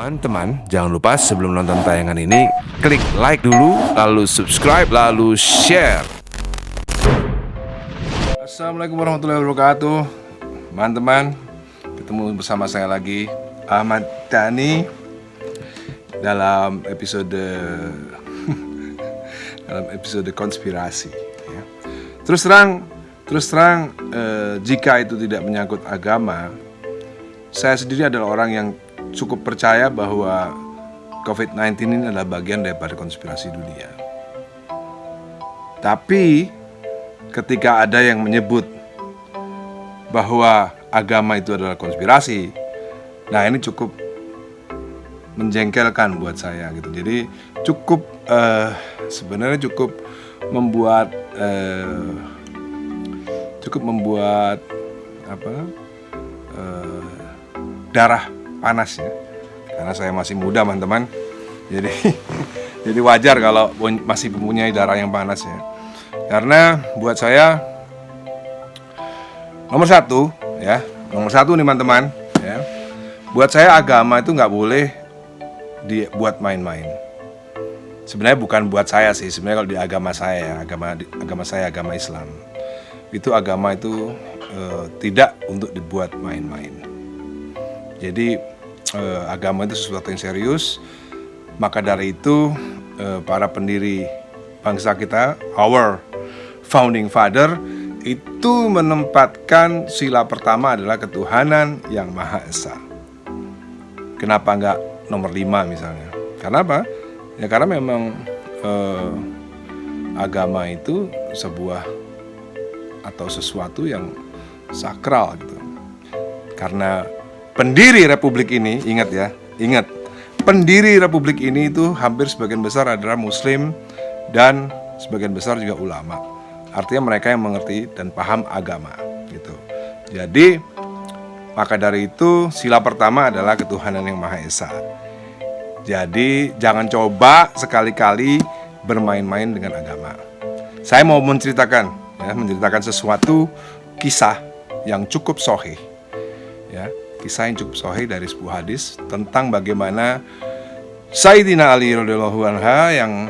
Teman-teman, jangan lupa sebelum nonton tayangan ini, klik like dulu, lalu subscribe, lalu share. Assalamualaikum warahmatullahi wabarakatuh. Teman-teman, ketemu bersama saya lagi, Ahmad Dhani, dalam episode konspirasi ya. Terus terang, jika itu tidak menyangkut agama, saya sendiri adalah orang yang cukup percaya bahwa COVID-19 ini adalah bagian daripada konspirasi dunia. Tapi ketika ada yang menyebut bahwa agama itu adalah konspirasi, nah ini cukup menjengkelkan buat saya gitu. Jadi sebenarnya cukup membuat darah panas ya, karena saya masih muda teman-teman. Jadi wajar kalau masih mempunyai darah yang panas ya. Karena buat saya nomor satu nih teman-teman ya. Buat saya agama itu nggak boleh dibuat main-main. Sebenarnya bukan buat saya sih, sebenarnya kalau di agama saya, agama Islam, itu agama itu tidak untuk dibuat main-main. Jadi agama itu sesuatu yang serius. Maka dari itu para pendiri bangsa kita, our founding father, itu menempatkan sila pertama adalah ketuhanan yang Maha Esa. Kenapa enggak nomor 5 misalnya? Karena apa? Ya karena memang agama itu sebuah atau sesuatu yang sakral gitu. Karena pendiri republik ini, ingat, pendiri republik ini itu hampir sebagian besar adalah muslim dan sebagian besar juga ulama. Artinya mereka yang mengerti dan paham agama gitu. Jadi maka dari itu sila pertama adalah ketuhanan yang Maha Esa. Jadi jangan coba sekali-kali bermain-main dengan agama. Saya mau menceritakan sesuatu kisah yang cukup sahih ya. Kisah yang cukup sahih dari sebuah hadis tentang bagaimana Sayyidina Ali radhiyallahu anhu yang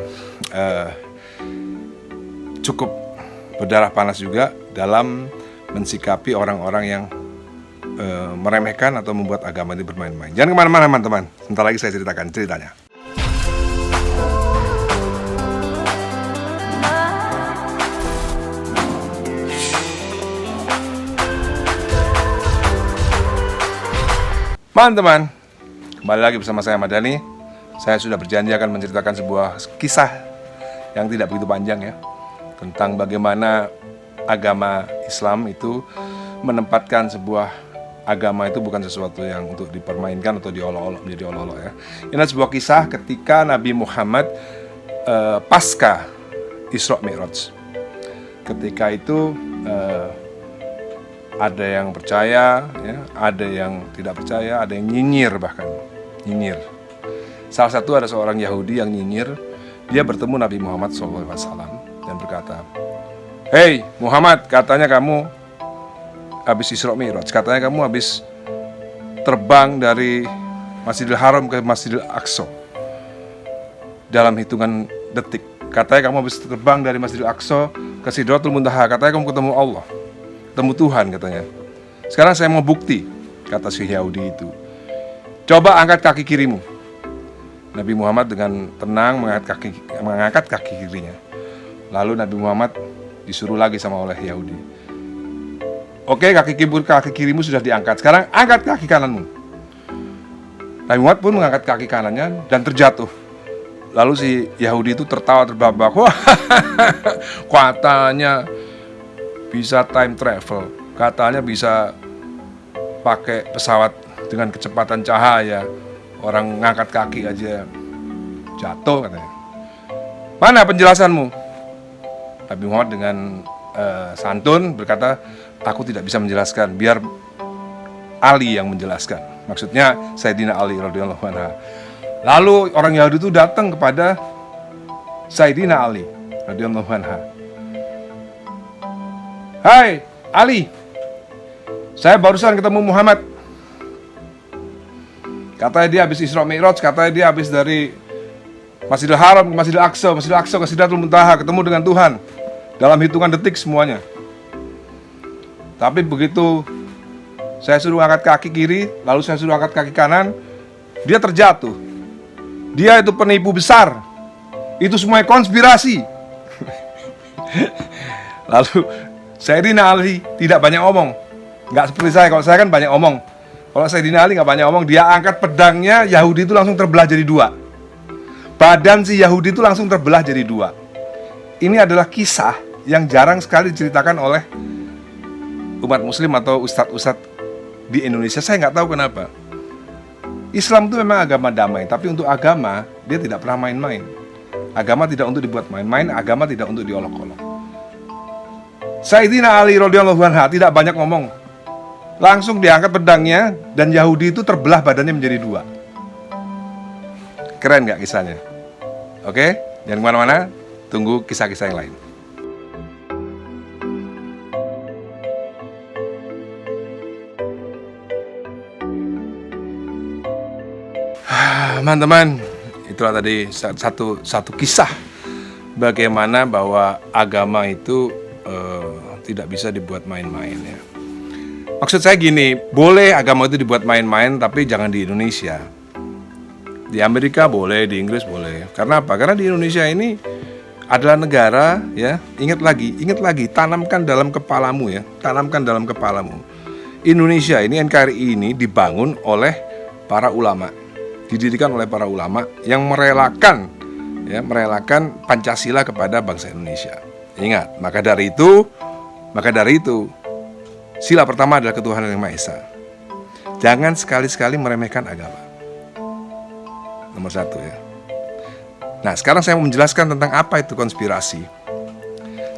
cukup berdarah panas juga dalam mensikapi orang-orang yang meremehkan atau membuat agama ini bermain-main. Jangan kemana-mana teman-teman, sebentar lagi saya ceritakan ceritanya. Teman-teman, kembali lagi bersama saya Ahmad Dhani. Saya sudah berjanji akan menceritakan sebuah kisah yang tidak begitu panjang ya, tentang bagaimana agama Islam itu menempatkan sebuah agama itu bukan sesuatu yang untuk dipermainkan atau diolok-olok, menjadi olok-olok ya. Ini adalah sebuah kisah ketika Nabi Muhammad pasca Isra Mi'raj. Ketika itu ada yang percaya, ya, ada yang tidak percaya, ada yang nyinyir bahkan. Nyinyir. Salah satu ada seorang Yahudi yang nyinyir. Dia bertemu Nabi Muhammad SAW dan berkata, "Hei Muhammad, katanya kamu habis Isra Mi'raj, katanya kamu habis terbang dari Masjidil Haram ke Masjidil Aqsa dalam hitungan detik. Katanya kamu habis terbang dari Masjidil Aqsa ke Sidratul Muntaha, katanya kamu ketemu Allah, ketemu Tuhan katanya. Sekarang saya mau bukti," kata si Yahudi itu. "Coba angkat kaki kirimu." Nabi Muhammad dengan tenang mengangkat kaki kirinya. Lalu Nabi Muhammad disuruh lagi sama oleh Yahudi, "Oke, kaki kirimu sudah diangkat. Sekarang angkat kaki kananmu." Nabi Muhammad pun mengangkat kaki kanannya dan terjatuh. Lalu si Yahudi itu tertawa terbahak-bahak. Wah, katanya bisa time travel, katanya bisa pakai pesawat dengan kecepatan cahaya, orang ngangkat kaki aja jatuh katanya. "Mana penjelasanmu?" Nabi Muhammad dengan santun berkata, "Aku tidak bisa menjelaskan, biar Ali yang menjelaskan." Maksudnya Sayyidina Ali radhiyallahu anhu. Lalu orang Yahudi itu datang kepada Sayyidina Ali radhiyallahu anhu. "Hai Ali, saya barusan ketemu Muhammad. Katanya dia habis Isra Mi'raj, katanya dia habis dari Masjidil Haram ke Masjidil Aqsa, Masjidil Aqsa ke Sidratul Muntaha, ketemu dengan Tuhan dalam hitungan detik semuanya. Tapi begitu saya suruh angkat kaki kiri, lalu saya suruh angkat kaki kanan, dia terjatuh. Dia itu penipu besar. Itu semuanya konspirasi. Lalu Sayyidina Ali tidak banyak omong. Nggak seperti saya, kalau saya kan banyak omong. Kalau Sayyidina Ali nggak banyak omong, dia angkat pedangnya, Yahudi itu langsung terbelah jadi dua. Badan si Yahudi itu langsung terbelah jadi dua. Ini adalah kisah yang jarang sekali diceritakan oleh umat muslim atau ustadz-ustadz di Indonesia. Saya nggak tahu kenapa. Islam itu memang agama damai, tapi untuk agama dia tidak pernah main-main. Agama tidak untuk dibuat main-main, agama tidak untuk diolok-olok. Sayyidina Ali radhiyallahu anhu tidak banyak ngomong. Langsung diangkat pedangnya dan Yahudi itu terbelah badannya menjadi dua. Keren nggak kisahnya? Oke, jangan kemana-mana, tunggu kisah-kisah yang lain. Teman-teman, itulah tadi satu kisah bagaimana bahwa agama itu tidak bisa dibuat main-main ya. Maksud saya gini, boleh agama itu dibuat main-main, tapi jangan di Indonesia. Di Amerika boleh, di Inggris boleh. Karena apa? Karena di Indonesia ini adalah negara ya. Ingat lagi, tanamkan dalam kepalamu ya, tanamkan dalam kepalamu. Indonesia ini, NKRI ini dibangun oleh para ulama, didirikan oleh para ulama yang merelakan Pancasila kepada bangsa Indonesia. Ingat, maka dari itu sila pertama adalah ketuhanan yang Maha Esa. Jangan sekali-sekali meremehkan agama. Nomor satu ya. Nah, sekarang saya mau menjelaskan tentang apa itu konspirasi.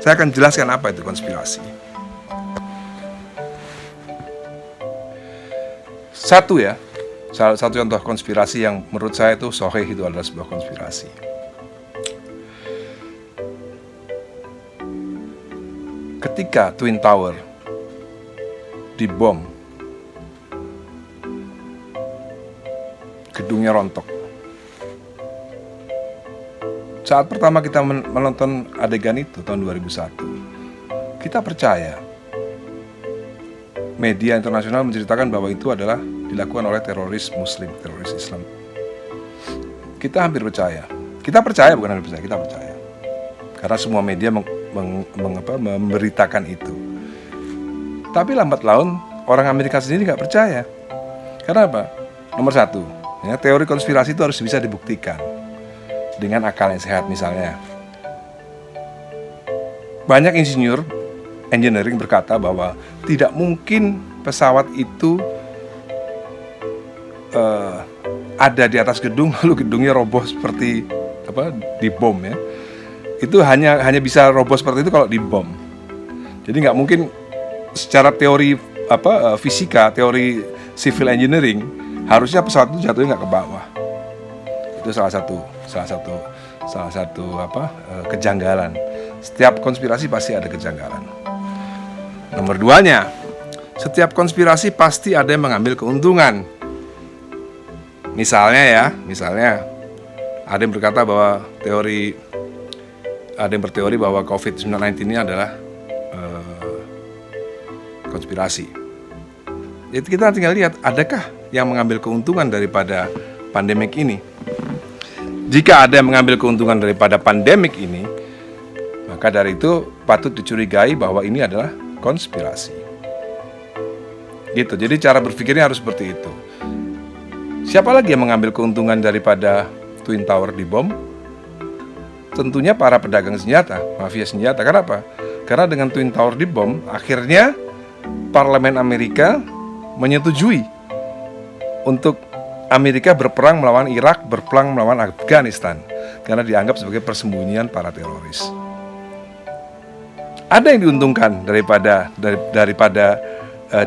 Saya akan jelaskan apa itu konspirasi. Salah satu contoh konspirasi yang menurut saya itu sahih, itu adalah sebuah konspirasi. Ketika Twin Tower dibom, gedungnya rontok. Saat pertama kita menonton adegan itu tahun 2001, kita percaya. Media internasional menceritakan bahwa itu adalah dilakukan oleh teroris Muslim, teroris Islam. Kita hampir percaya. Kita percaya, bukan hampir percaya, kita percaya. Karena semua media memberitakan itu. Tapi lambat laun orang Amerika sendiri nggak percaya. Karena apa? Nomor satu, ya, teori konspirasi itu harus bisa dibuktikan dengan akal yang sehat. Misalnya, banyak engineering berkata bahwa tidak mungkin pesawat itu ada di atas gedung lalu gedungnya roboh seperti dibom ya. Itu hanya bisa roboh seperti itu kalau dibom. Jadi nggak mungkin secara teori fisika, teori civil engineering, harusnya pesawat itu jatuhnya nggak ke bawah. Itu salah satu kejanggalan. Setiap konspirasi pasti ada kejanggalan. Nomor duanya, setiap konspirasi pasti ada yang mengambil keuntungan. Misalnya ada yang berkata bahwa ada yang berteori bahwa COVID-19 ini adalah konspirasi. Jadi kita tinggal lihat, adakah yang mengambil keuntungan daripada pandemik ini? Jika ada yang mengambil keuntungan daripada pandemik ini, maka dari itu patut dicurigai bahwa ini adalah konspirasi. Gitu. Jadi cara berpikirnya harus seperti itu. Siapa lagi yang mengambil keuntungan daripada Twin Tower dibom? Tentunya para pedagang senjata, mafia senjata. Kenapa? Karena dengan Twin Tower dibom, akhirnya Parlemen Amerika menyetujui untuk Amerika berperang melawan Irak, berperang melawan Afghanistan, karena dianggap sebagai persembunyian para teroris. Ada yang diuntungkan daripada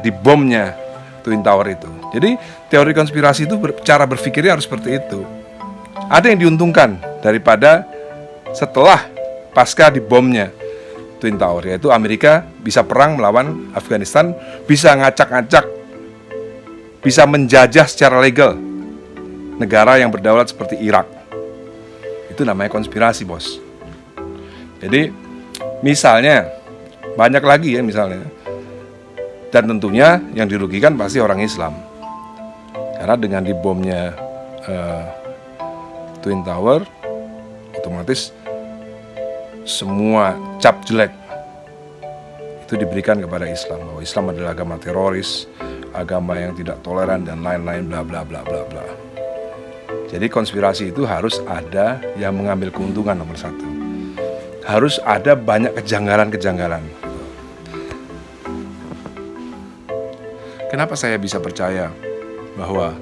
dibomnya Twin Tower itu. Jadi teori konspirasi itu cara berpikirnya harus seperti itu. Ada yang diuntungkan daripada setelah pasca dibomnya Twin Tower, yaitu Amerika bisa perang melawan Afghanistan, bisa ngacak-ngacak, bisa menjajah secara legal negara yang berdaulat seperti Irak. Itu namanya konspirasi, bos. Jadi misalnya, banyak lagi ya misalnya. Dan tentunya yang dirugikan pasti orang Islam. Karena dengan dibomnya Twin Tower, otomatis semua cap jelek itu diberikan kepada Islam, bahwa Islam adalah agama teroris, agama yang tidak toleran dan lain-lain bla bla bla bla bla. Jadi konspirasi itu harus ada yang mengambil keuntungan nomor satu. Harus ada banyak kejanggalan-kejanggalan. Kenapa saya bisa percaya bahwa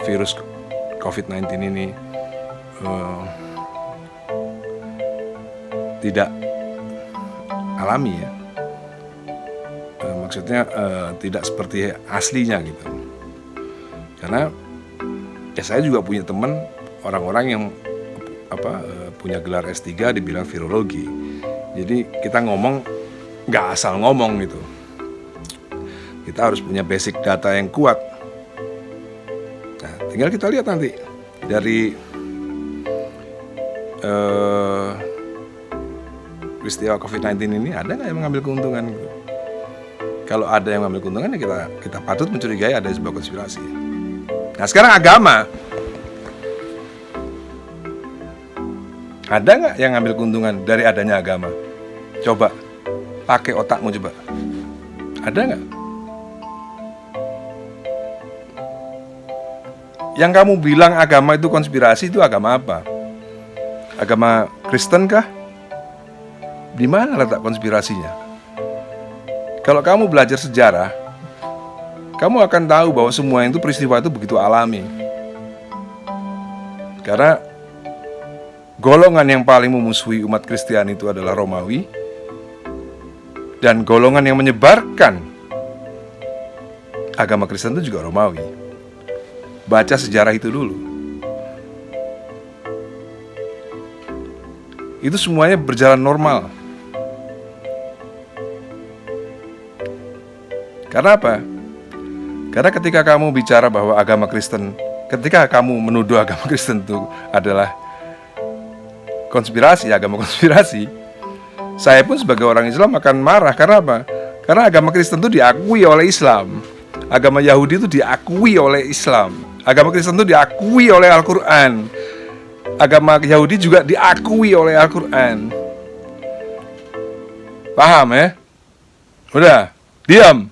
virus COVID-19 ini tidak alami ya? Maksudnya tidak seperti aslinya gitu. Karena ya saya juga punya teman orang-orang yang punya gelar S3 dibilang virologi. Jadi kita ngomong nggak asal ngomong gitu. Kita harus punya basic data yang kuat. Nah, tinggal kita lihat nanti dari peristiwa COVID-19 ini ada nggak yang mengambil keuntungan gitu. Kalau ada yang mengambil keuntungan ya kita patut mencurigai ada sebuah konspirasi. Nah sekarang agama, ada nggak yang ngambil keuntungan dari adanya agama? Coba pakai otakmu coba. Ada nggak? Yang kamu bilang agama itu konspirasi itu agama apa? Agama Kristen kah? Di mana letak konspirasinya? Kalau kamu belajar sejarah, kamu akan tahu bahwa semua itu peristiwa itu begitu alami. Karena golongan yang paling memusuhi umat Kristiani itu adalah Romawi, dan golongan yang menyebarkan agama Kristen itu juga Romawi. Baca sejarah itu dulu. Itu semuanya berjalan normal. Karena apa? Karena ketika kamu bicara bahwa agama Kristen, ketika kamu menuduh agama Kristen itu adalah konspirasi, agama konspirasi, saya pun sebagai orang Islam akan marah. Karena apa? Karena agama Kristen itu diakui oleh Islam. Agama Yahudi itu diakui oleh Islam. Agama Kristen itu diakui oleh Al-Quran. Agama Yahudi juga diakui oleh Al-Quran. Paham ya? Udah, diam.